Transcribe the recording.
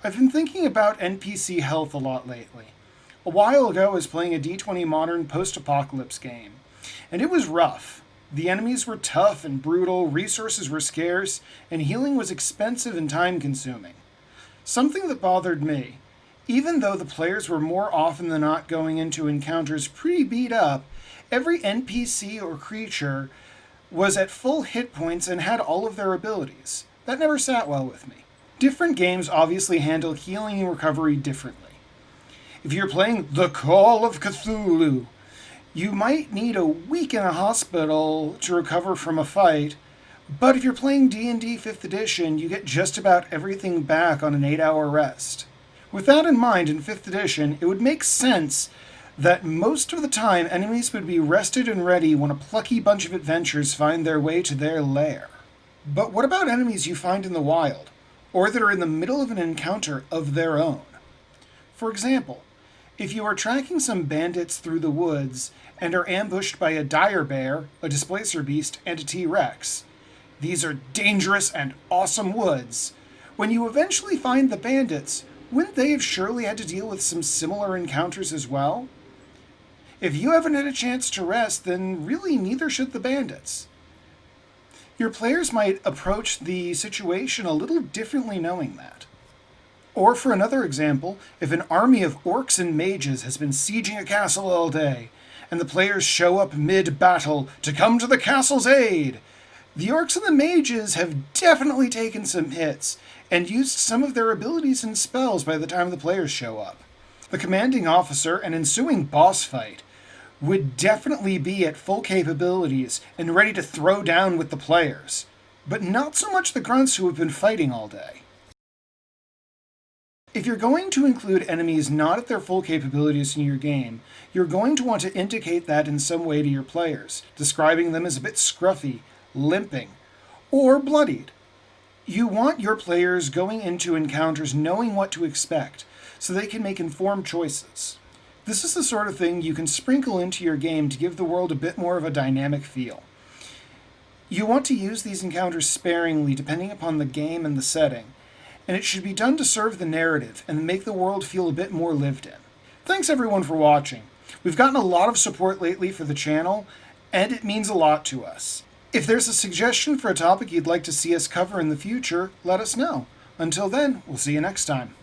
I've been thinking about NPC health a lot lately. A while ago, I was playing a D20 modern post-apocalypse game, and it was rough. The enemies were tough and brutal, resources were scarce, and healing was expensive and time-consuming. Something that bothered me, even though the players were more often than not going into encounters pretty beat up, every NPC or creature was at full hit points and had all of their abilities. That never sat well with me. Different games obviously handle healing and recovery differently. If you're playing The Call of Cthulhu, you might need a week in a hospital to recover from a fight, but if you're playing D&D 5th edition, you get just about everything back on an 8-hour rest. With that in mind, in 5th edition, it would make sense that most of the time enemies would be rested and ready when a plucky bunch of adventurers find their way to their lair. But what about enemies you find in the wild, or that are in the middle of an encounter of their own? For example, if you are tracking some bandits through the woods and are ambushed by a dire bear, a displacer beast, and a T-Rex, these are dangerous and awesome woods. When you eventually find the bandits, wouldn't they have surely had to deal with some similar encounters as well? If you haven't had a chance to rest, then really neither should the bandits. Your players might approach the situation a little differently knowing that. Or for another example, if an army of orcs and mages has been sieging a castle all day, and the players show up mid-battle to come to the castle's aid, the orcs and the mages have definitely taken some hits and used some of their abilities and spells by the time the players show up. The commanding officer and ensuing boss fight would definitely be at full capabilities and ready to throw down with the players, but not so much the grunts who have been fighting all day. If you're going to include enemies not at their full capabilities in your game, you're going to want to indicate that in some way to your players, describing them as a bit scruffy, limping, or bloodied. You want your players going into encounters knowing what to expect, so they can make informed choices. This is the sort of thing you can sprinkle into your game to give the world a bit more of a dynamic feel. You want to use these encounters sparingly depending upon the game and the setting, and it should be done to serve the narrative and make the world feel a bit more lived in. Thanks everyone for watching. We've gotten a lot of support lately for the channel, and it means a lot to us. If there's a suggestion for a topic you'd like to see us cover in the future, let us know. Until then, we'll see you next time.